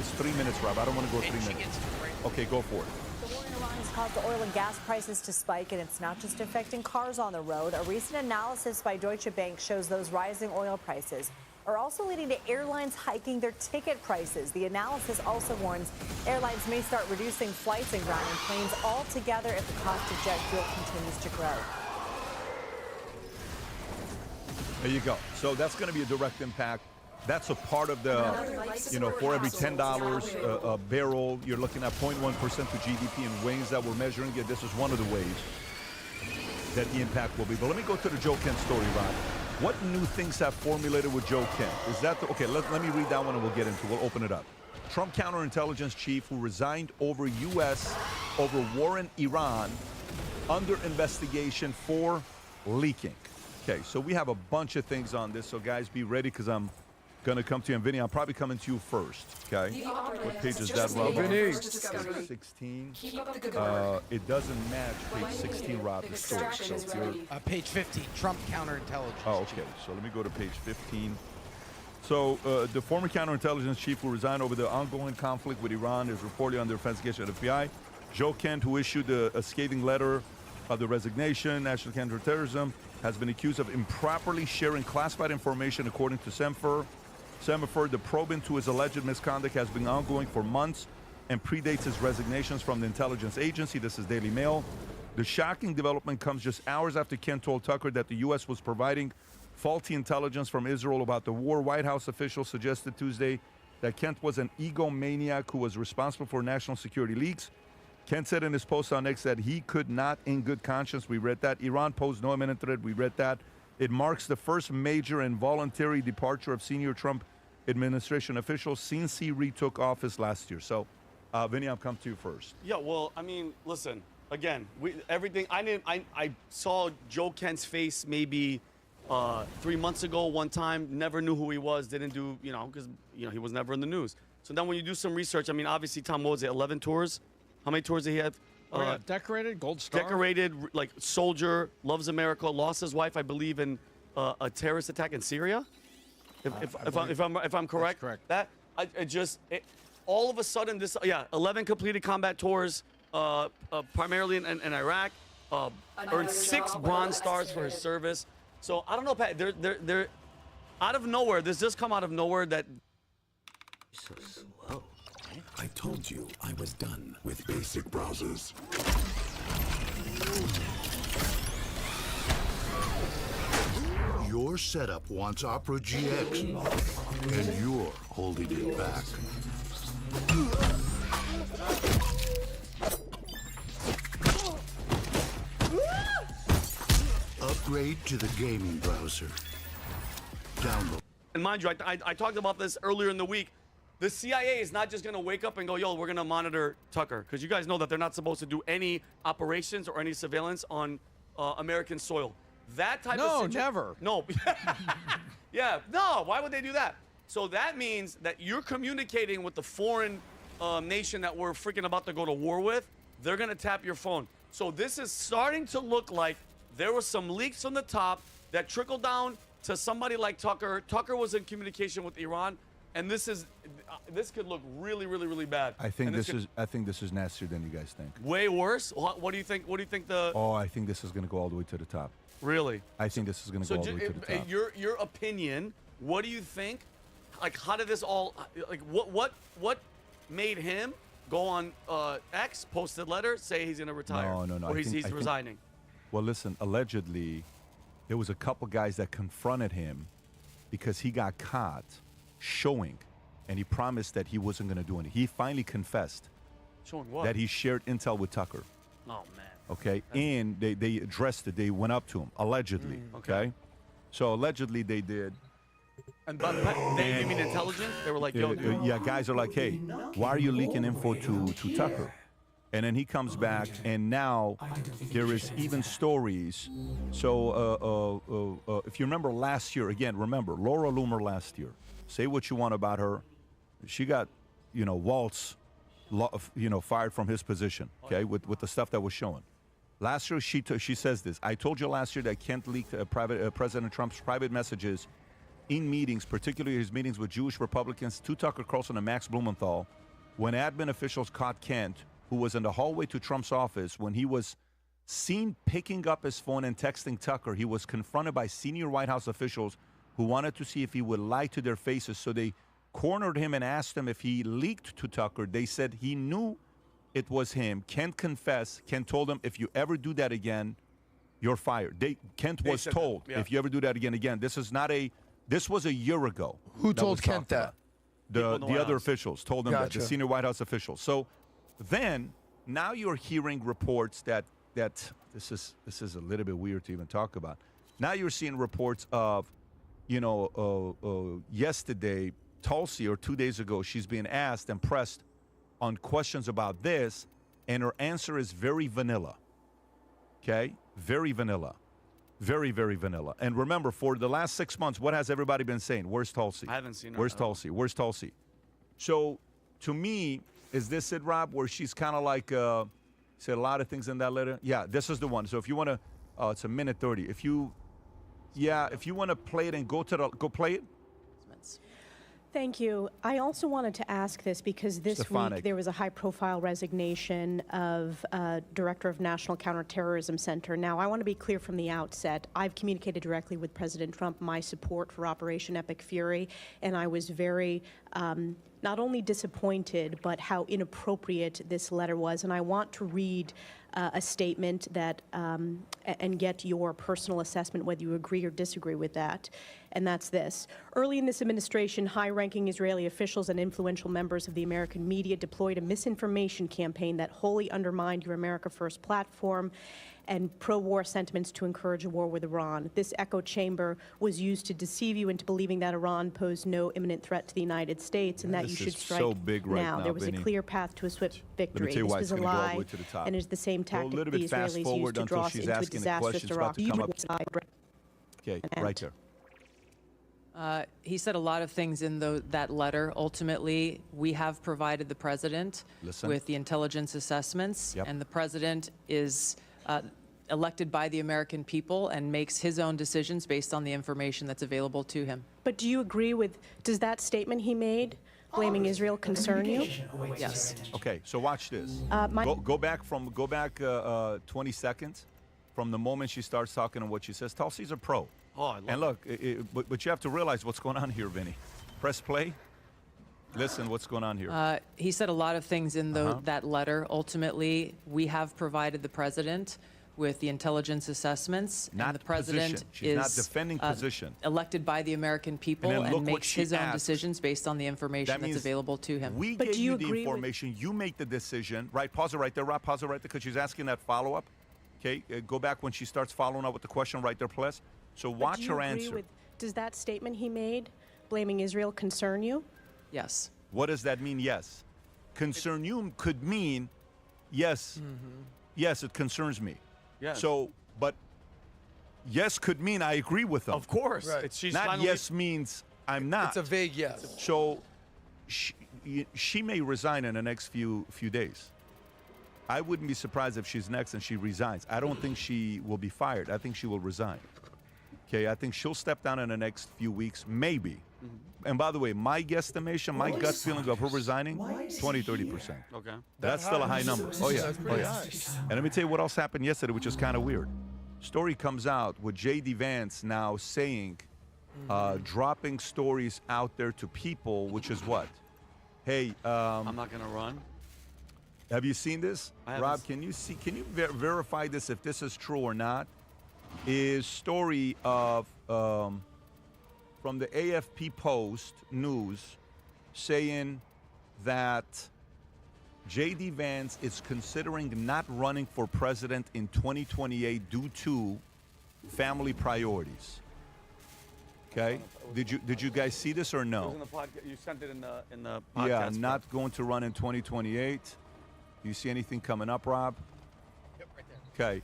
It's 3 minutes, Rob. I don't want to go 3 minutes. Okay, go for it. The war in Iran has caused the oil and gas prices to spike, and it's not just affecting cars on the road. A recent analysis by Deutsche Bank shows those rising oil prices are also leading to airlines hiking their ticket prices. The analysis also warns airlines may start reducing flights and grounding planes altogether if the cost of jet fuel continues to grow. There you go. So that's going to be a direct impact. That's a part of the, for every $10 a barrel, you're looking at 0.1% to GDP in ways that we're measuring it. This is one of the ways that the impact will be. But let me go to the Joe Kent story, Rob. What new things have formulated with Joe Kent? Is that okay? Let me read that one and we'll get into it. We'll open it up. Trump counterintelligence chief who resigned over war in Iran under investigation for leaking. Okay, so we have a bunch of things on this. So guys, be ready because I'm going to come to you. And Vinny, I'm probably coming to you first. Okay. What page is that, Rob? Vinny. 16. It doesn't match page 16, Rob. So page 15, Trump counterintelligence. Oh, okay. So let me go to page 15. So the former counterintelligence chief who resigned over the ongoing conflict with Iran is reportedly under investigation at the FBI. Joe Kent, who issued a scathing letter of the resignation, national counterterrorism, has been accused of improperly sharing classified information, according to Semper. The probe into his alleged misconduct has been ongoing for months and predates his resignations from the intelligence agency. This is Daily Mail. The shocking development comes just hours after Kent told Tucker that the U.S. was providing faulty intelligence from Israel about the war. White House officials suggested Tuesday that Kent was an egomaniac who was responsible for national security leaks. Kent said in his post on X that he could not, in good conscience, we read that. Iran posed no imminent threat, we read that. It marks the first major and voluntary departure of senior Trump administration officials since he retook office last year. So, Vinny, I'll come to you first. Yeah, well, I mean, listen, again, I saw Joe Kent's face maybe 3 months ago one time, never knew who he was, didn't do, because, he was never in the news. So then when you do some research, I mean, obviously, Tom, what was it, 11 tours? How many tours did he have? Decorated, gold star. Decorated, like soldier, loves America, lost his wife, I believe, in a terrorist attack in Syria. If I'm correct. That's correct. That all of a sudden 11 completed combat tours, primarily in Iraq. Earned 6 Bronze Stars for his service. So I don't know, Pat. They're out of nowhere. This just come out of nowhere that. So slow. I told you I was done with basic browsers. Your setup wants Opera GX, and you're holding it back. Upgrade to the gaming browser. Download. And mind you, I talked about this earlier in the week. The CIA is not just going to wake up and go, yo, we're going to monitor Tucker. Because you guys know that they're not supposed to do any operations or any surveillance on American soil. That type of No, situation. never. No. Yeah, no, why would they do that? So that means that you're communicating with the foreign nation that we're freaking about to go to war with. They're going to tap your phone. So this is starting to look like there were some leaks from the top that trickled down to somebody like Tucker. Tucker was in communication with Iran, and this could look really, really, really bad. I think this is nastier than you guys think. Way worse. What do you think? What do you think the? Oh, I think this is going to go all the way to the top. Really? I think this is going to go all the way to the top. Your opinion. What do you think? Like, how did this all? Like, what made him go on X, posted letter, say he's going to retire? No. Or he's resigning. Well, listen. Allegedly, there was a couple guys that confronted him because he got caught showing, and he promised that he wasn't going to do anything. He finally confessed. Showing what? That he shared intel with Tucker. Oh man. Okay, and they addressed it. They went up to him allegedly. Okay, so allegedly they did. And but they, you mean intelligence? They were like, yo, yeah, guys are like, hey, why are you leaking info to Tucker? And then he comes back, and now there is even stories. So if you remember last year, again, remember Laura Loomer last year. Say what you want about her, she got, Waltz, fired from his position. Okay, with the stuff that was showing. Last year, she says this. I told you last year that Kent leaked President Trump's private messages in meetings, particularly his meetings with Jewish Republicans, to Tucker Carlson and Max Blumenthal, when admin officials caught Kent, who was in the hallway to Trump's office, when he was seen picking up his phone and texting Tucker. He was confronted by senior White House officials who wanted to see if he would lie to their faces. So they cornered him and asked him if he leaked to Tucker. They said he knew it was him. Kent confessed. Kent told him, if you ever do that again, you're fired. Kent was told, if you ever do that again. This was a year ago. Who told Kent that? The other officials told him that, the senior White House officials. So then, now you're hearing reports that this is a little bit weird to even talk about. Now you're seeing reports of, yesterday, Tulsi, or 2 days ago, she's being asked and pressed on questions about this, and her answer is very vanilla. Okay? Very vanilla. Very, very vanilla. And remember, for the last 6 months, what has everybody been saying? Where's Tulsi? I haven't seen her. Where's Tulsi? Where's Tulsi? So, to me, is this it, Rob, where she's kind of like said a lot of things in that letter? Yeah, this is the one. So if you want to, it's a minute 30. If you want to play it and go play it. Thank you. I also wanted to ask this because this week there was a high-profile resignation of Director of National Counterterrorism Center. Now, I want to be clear from the outset. I've communicated directly with President Trump my support for Operation Epic Fury, and I was very not only disappointed, but how inappropriate this letter was. And I want to read a statement that and get your personal assessment, whether you agree or disagree with that. And that's this. Early in this administration, high-ranking Israeli officials and influential members of the American media deployed a misinformation campaign that wholly undermined your America First platform and pro-war sentiments to encourage a war with Iran. This echo chamber was used to deceive you into believing that Iran posed no imminent threat to the United States and that you should strike so big right now. There was a clear path to a swift victory. This was a lie and is the same tactic the Israelis used to draw us into a disastrous Iraq. Okay, right there. He said a lot of things in that letter. Ultimately, we have provided the president with the intelligence assessments, and the president is elected by the American people and makes his own decisions based on the information that's available to him. But do you agree with, does that statement he made, blaming Israel, concern you? Yes. Okay, so watch this. Go back 20 seconds from the moment she starts talking and what she says. Tulsi's a pro. Oh, I love and look, but you have to realize what's going on here, Vinny. Press play. Listen, what's going on here? He said a lot of things in that letter. Ultimately, we have provided the president with the intelligence assessments, and the president She's not defending position. Elected by the American people and makes his own decisions based on the information that's available to him. We gave you the information. You make the decision. Right, pause it right there, Rob. Pause it right there, because she's asking that follow-up. Okay, go back when she starts following up with the question right there, please. So watch her answer. Does that statement he made, blaming Israel, concern you? Yes. What does that mean, yes? Concern you could mean, yes, yes, it concerns me. Yes. So, but yes could mean I agree with them. Of course. Right. She's Not finally, yes means I'm not. It's a vague yes. So she may resign in the next few days. I wouldn't be surprised if she's next and she resigns. I don't think she will be fired. I think she will resign. Okay, I think she'll step down in the next few weeks, maybe. And by the way, my guesstimation, my gut feeling of her resigning, 20-30%. Okay. That's still a high number. Oh yeah, That's oh pretty yeah. high. And let me tell you what else happened yesterday, which is kind of weird. Story comes out with J.D. Vance now saying, dropping stories out there to people, which is what? Hey, I'm not gonna run. have you seen this? I haven't Rob, can you verify this if this is true or not? Is story of from the AFP Post News saying that J.D. Vance is considering not running for president in 2028 due to family priorities. Okay, did you guys see this or It was no? in the podcast. You sent it in the podcast. Yeah, not going to run in 2028. Do you see anything coming up, Rob? Yep, right there. Okay.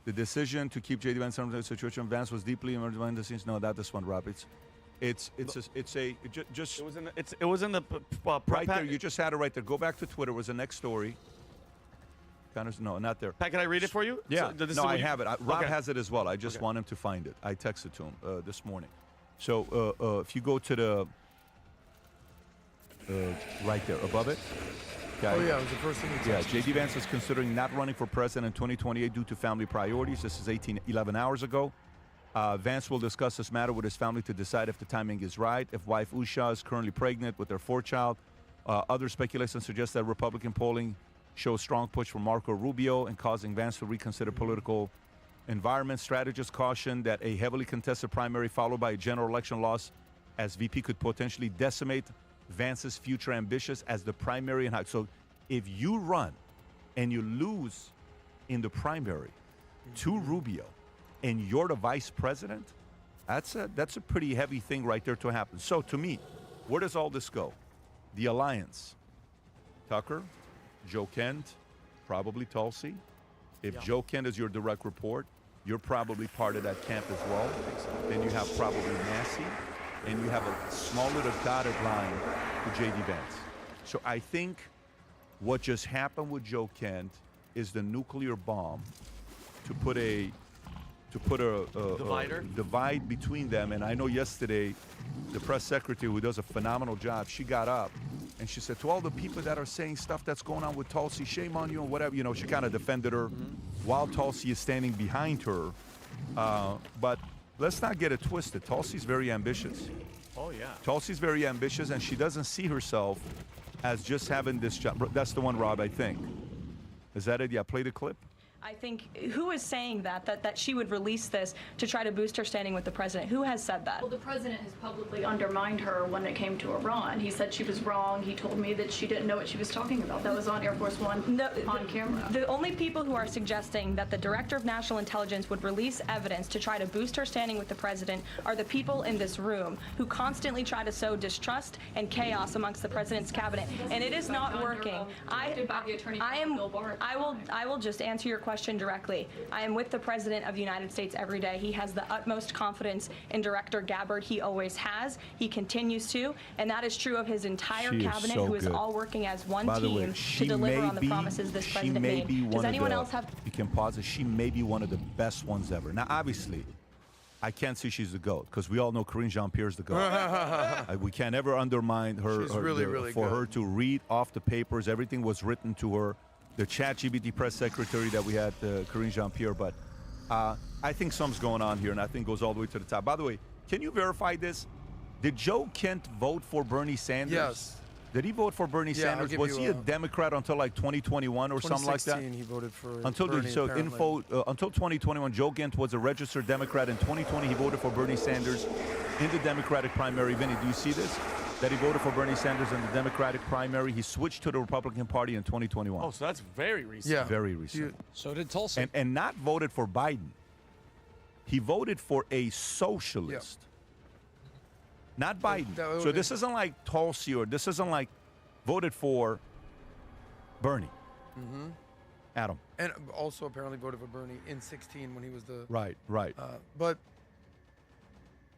The decision to keep J.D. Vance in the situation Vance was deeply emerged behind the scenes. No, not this one, Rob. It was in the right there. You just had it right there. Go back to Twitter. It was the next story. No, not there. Pat, can I read it for you? Yeah. So, No, I have it. Rob Okay. has it as well. I just want him to find it. I texted to him this morning. So if you go to the right there above it. Okay. Oh yeah, it was the first thing you Yeah, texted. J.D. Vance is considering not running for president in 2028 due to family priorities. This is 11 hours ago. Vance will discuss this matter with his family to decide if the timing is right. If wife Usha is currently pregnant with their fourth child, other speculation suggests that Republican polling shows strong push for Marco Rubio and causing Vance to reconsider political environment. Strategists caution that a heavily contested primary followed by a general election loss as VP could potentially decimate Vance's future ambitions as the primary and high. So if you run and you lose in the primary to Rubio and you're the vice president, that's a pretty heavy thing right there to happen. So to me, where does all this go? The alliance. Tucker, Joe Kent, probably Tulsi. If Joe Kent is your direct report, you're probably part of that camp as well. Then you have probably Massey, and you have a small little dotted line to J.D. Vance. So I think what just happened with Joe Kent is the nuclear bomb to put a divide between them. And I know yesterday, the press secretary, who does a phenomenal job, she got up and she said, to all the people that are saying stuff that's going on with Tulsi, shame on you and whatever, you know, she kind of defended her while Tulsi is standing behind her. But let's not get it twisted. Tulsi's very ambitious. Oh, yeah. Tulsi's very ambitious, and she doesn't see herself as just having this job. That's the one, Rob, I think. Is that it? Yeah, play the clip. I think, who is saying that she would release this to try to boost her standing with the president? Who has said that? Well, the president has publicly undermined her when it came to Iran. He said she was wrong. He told me that she didn't know what she was talking about. That was on Air Force One on camera. The only people who are suggesting that the Director of National Intelligence would release evidence to try to boost her standing with the president are the people in this room who constantly try to sow distrust and chaos amongst the president's cabinet, and it is not working. I will just answer your question directly. I am with the President of the United States every day. He has the utmost confidence in Director Gabbard. He always has. He continues to, and that is true of his entire cabinet, who is all working as one team to deliver on the promises this president made. Does anyone else have? You can pause it. She may be one of the best ones ever. Now, obviously, I can't say she's the GOAT because we all know Karine Jean-Pierre is the GOAT. We can't ever undermine her. She's really for good. her to read off the papers, everything was written to her. The ChatGPT press secretary that we had, Karine Jean-Pierre. But I think something's going on here, and I think goes all the way to the top. By the way, can you verify this? Did Joe Kent vote for Bernie Sanders? Yes. Did he vote for Bernie Sanders? Was he a Democrat until like 2021 or something like that? 2016, he voted for until Bernie, apparently. Until 2021, Joe Kent was a registered Democrat. In 2020, he voted for Bernie Sanders in the Democratic primary. Vinny, do you see this? That he voted for Bernie Sanders in the Democratic primary. He switched to the Republican Party in 2021. Oh, so that's very recent. Yeah. Very recent. So did Tulsi. And not voted for Biden. He voted for a socialist. Not Biden. So this isn't like Tulsi, or this isn't like voted for Bernie. Adam. And also apparently voted for Bernie in 16 when he was the... Right. But,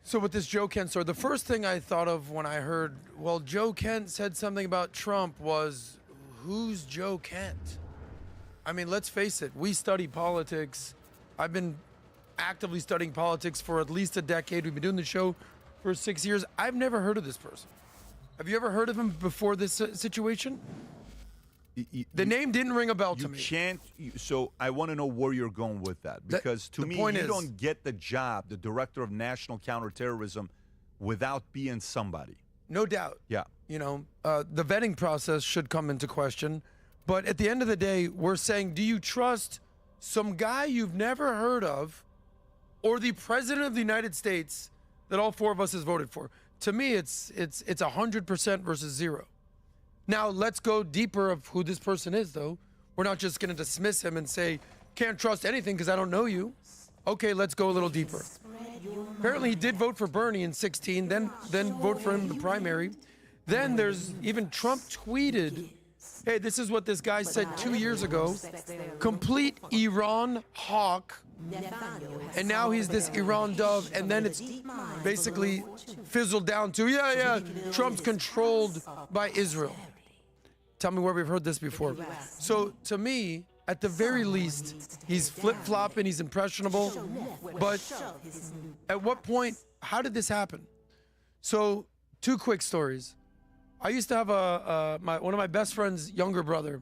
so with this Joe Kent story, the first thing I thought of when I heard, well, Joe Kent said something about Trump was, who's Joe Kent? I mean, let's face it, we study politics. I've been actively studying politics for at least a decade. We've been doing the show for 6 years. I've never heard of this person. Have you ever heard of him before this situation? The name didn't ring a bell to me. So I want to know where you're going with that. Because to me, you don't get the job, the director of national counterterrorism, without being somebody. No doubt. Yeah. You know, the vetting process should come into question. But at the end of the day, we're saying, do you trust some guy you've never heard of or the president of the United States that all four of us has voted for? To me, it's 100% versus 0. Now, let's go deeper of who this person is, though. We're not just going to dismiss him and say, can't trust anything because I don't know you. Okay, let's go a little deeper. Apparently, he did vote for Bernie in 16, then vote for him in the primary. Then there's even Trump tweeted, hey, this is what this guy said 2 years ago. Complete Iran hawk. And now he's this Iran dove, and then it's basically fizzled down to, yeah, Trump's controlled by Israel. Tell me where we've heard this before. So to me, at the very least, he's flip-flopping, he's impressionable. But at what point, how did this happen? So 2 quick stories. I used to have one of my best friend's younger brother.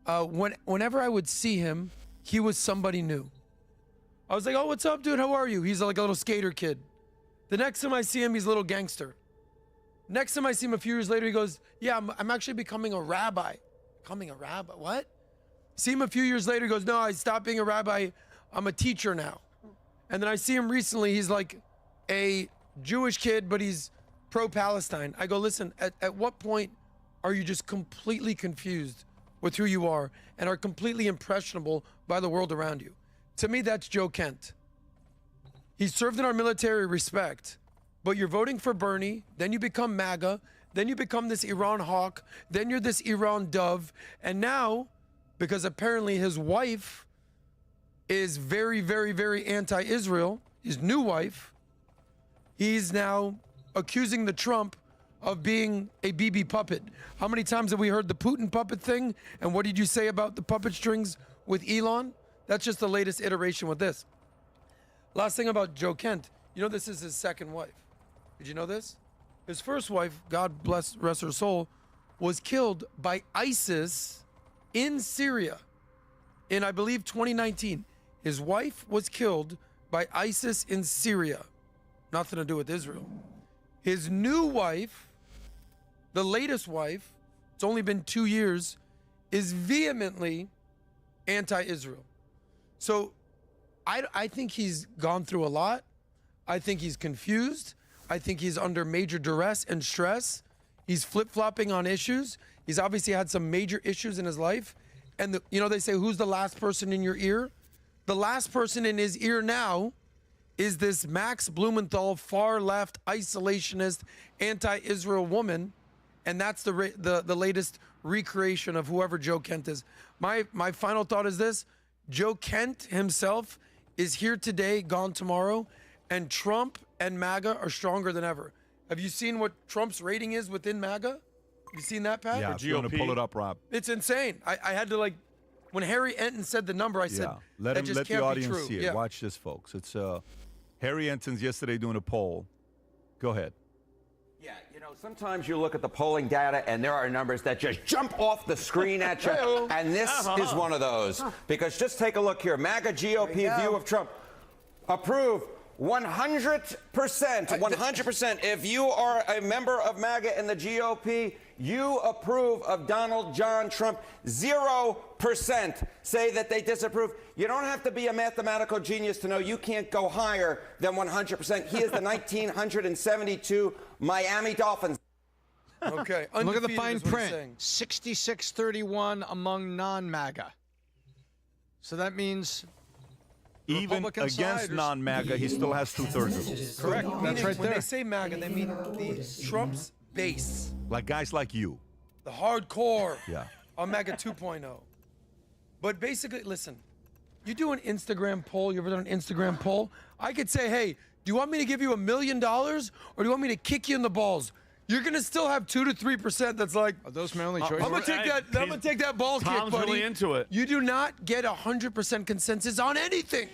Whenever I would see him, he was somebody new. I was like, oh, what's up, dude? How are you? He's like a little skater kid. The next time I see him, he's a little gangster. Next time I see him a few years later, he goes, yeah, I'm actually becoming a rabbi. Becoming a rabbi? What? See him a few years later, he goes, no, I stopped being a rabbi. I'm a teacher now. And then I see him recently. He's like a Jewish kid, but he's pro-Palestine. I go, listen, at what point are you just completely confused with who you are and are completely impressionable by the world around you? To me, that's Joe Kent. He served in our military, respect, but you're voting for Bernie, then you become MAGA, then you become this Iran hawk, then you're this Iran dove, and now, because apparently his wife is very, very, very anti-Israel, his new wife, he's now accusing the Trump of being a Bibi puppet. How many times have we heard the Putin puppet thing? And what did you say about the puppet strings with Elon? That's just the latest iteration with this. Last thing about Joe Kent, you know this is his second wife. Did you know this? His first wife, God bless, rest her soul, was killed by ISIS in Syria in, I believe, 2019. His wife was killed by ISIS in Syria. Nothing to do with Israel. His new wife, the latest wife, it's only been 2 years, is vehemently anti-Israel. So I think he's gone through a lot. I think he's confused. I think he's under major duress and stress. He's flip-flopping on issues. He's obviously had some major issues in his life. And you know, they say, who's the last person in your ear? The last person in his ear now is this Max Blumenthal, far-left, isolationist, anti-Israel woman. And that's the latest recreation of whoever Joe Kent is. My final thought is this. Joe Kent himself is here today, gone tomorrow, and Trump and MAGA are stronger than ever. Have you seen what Trump's rating is within MAGA? Have you seen that, Pat? Yeah, I'm going to pull it up, Rob. It's insane. I had to, like, when Harry Enton said the number, I said, let that just let can't the audience be true. see it. Yeah. Watch this, folks. It's Harry Enton's yesterday doing a poll. Go ahead. Yeah, you know, sometimes you look at the polling data and there are numbers that just jump off the screen at you, and this is one of those. Because just take a look here. MAGA GOP view of Trump. Approve 100%. 100%. If you are a member of MAGA and the GOP, you approve of Donald John Trump. 0% say that they disapprove. You don't have to be a mathematical genius to know you can't go higher than 100%. He is the 1972 Miami Dolphins. Okay. Look at the Undefeated fine is what he's print. saying. 66-31 among non-MAGA. So that means the Even Republican against side is- non-MAGA, he still has 2/3 of them. Correct. That's Meaning, right when there. they say MAGA, they mean Trump's base. Like guys like you. The hardcore. Yeah. On MAGA 2.0. But basically, listen, you do an Instagram poll, you ever done an Instagram poll? I could say, hey, do you want me to give you $1 million or do you want me to kick you in the balls? You're gonna still have 2 to 3% that's like, are those my only choices? I'm gonna take that ball kick, Tom's buddy. really into it. You do not get 100% consensus on anything.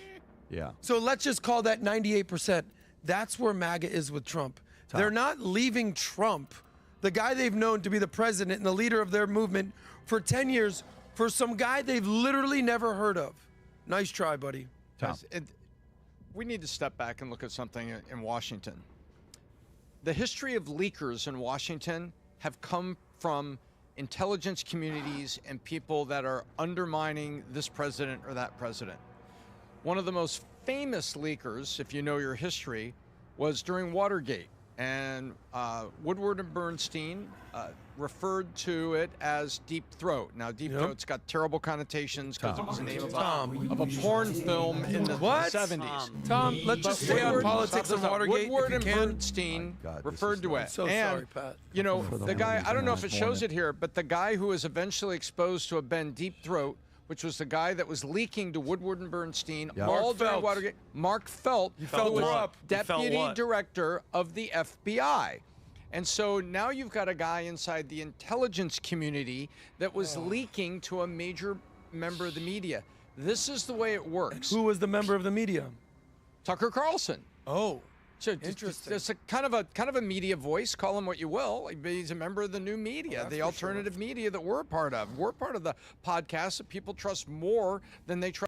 Yeah. So let's just call that 98%. That's where MAGA is with Trump. They're not leaving Trump, the guy they've known to be the president and the leader of their movement for 10 years, for some guy they've literally never heard of. Nice try, buddy. Guys, we need to step back and look at something in Washington. The history of leakers in Washington have come from intelligence communities and people that are undermining this president or that president. One of the most famous leakers, if you know your history, was during Watergate. And Woodward and Bernstein referred to it as Deep Throat. Now, Deep Throat's got terrible connotations because it was the name of a porn film in the 70s. Tom, let's just stay on politics and Watergate. Woodward and Bernstein referred to it. So sorry, Pat. You know, the guy, I don't know if it shows it here, but the guy who was eventually exposed to have been Deep Throat, which was the guy that was leaking to Woodward and Bernstein all during Watergate. Mark Felt, who was deputy director of the FBI. And so now you've got a guy inside the intelligence community that was leaking to a major member of the media. This is the way it works. Who was the member of the media? Tucker Carlson. Oh. So interesting. It's a kind of a media voice. Call him what you will. He's a member of the new media, the alternative media that we're a part of. We're part of the podcast that people trust more than they trust.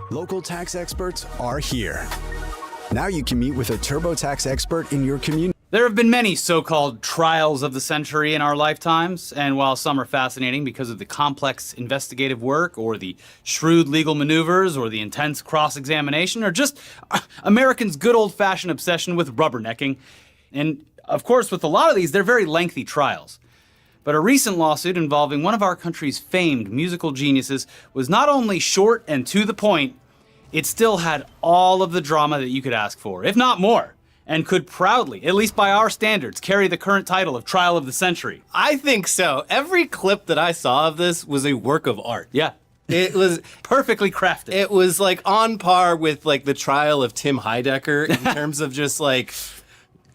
Local tax experts are here. Now you can meet with a TurboTax expert in your community. There have been many so-called trials of the century in our lifetimes, and while some are fascinating because of the complex investigative work, or the shrewd legal maneuvers, or the intense cross-examination, or just Americans' good old-fashioned obsession with rubbernecking, and of course with a lot of these, they're very lengthy trials. But a recent lawsuit involving one of our country's famed musical geniuses was not only short and to the point, it still had all of the drama that you could ask for, if not more, and could proudly, at least by our standards, carry the current title of Trial of the Century. I think so. Every clip that I saw of this was a work of art. Yeah. It was perfectly crafted. It was like on par with like the trial of Tim Heidecker in terms of just like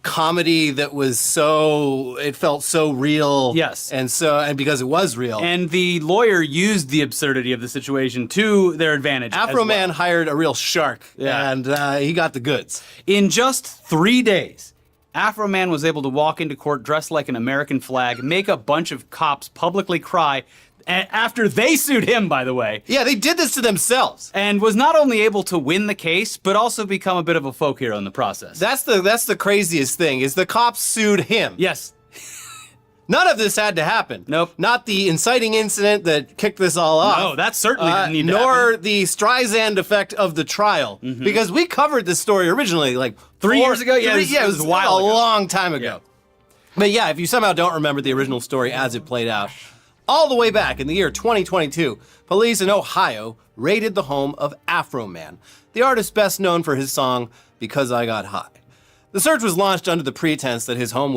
comedy that was it felt so real. Yes. And because it was real. And the lawyer used the absurdity of the situation to their advantage. Afro Man hired a real shark, and he got the goods. In just 3 days, Afro Man was able to walk into court dressed like an American flag, make a bunch of cops publicly cry, after they sued him, by the way. Yeah, they did this to themselves. And was not only able to win the case, but also become a bit of a folk hero in the process. That's the craziest thing, is the cops sued him. Yes. None of this had to happen. Nope. Not the inciting incident that kicked this all off. No, that certainly didn't need to nor happen. the Streisand effect of the trial. Mm-hmm. Because we covered this story originally, like 3 years ago? Yeah, it was a while ago. long time ago. Yeah. But yeah, if you somehow don't remember the original story as it played out, all the way back in the year 2022, police in Ohio raided the home of Afro Man, the artist best known for his song, Because I Got High. The search was launched under the pretense that his home was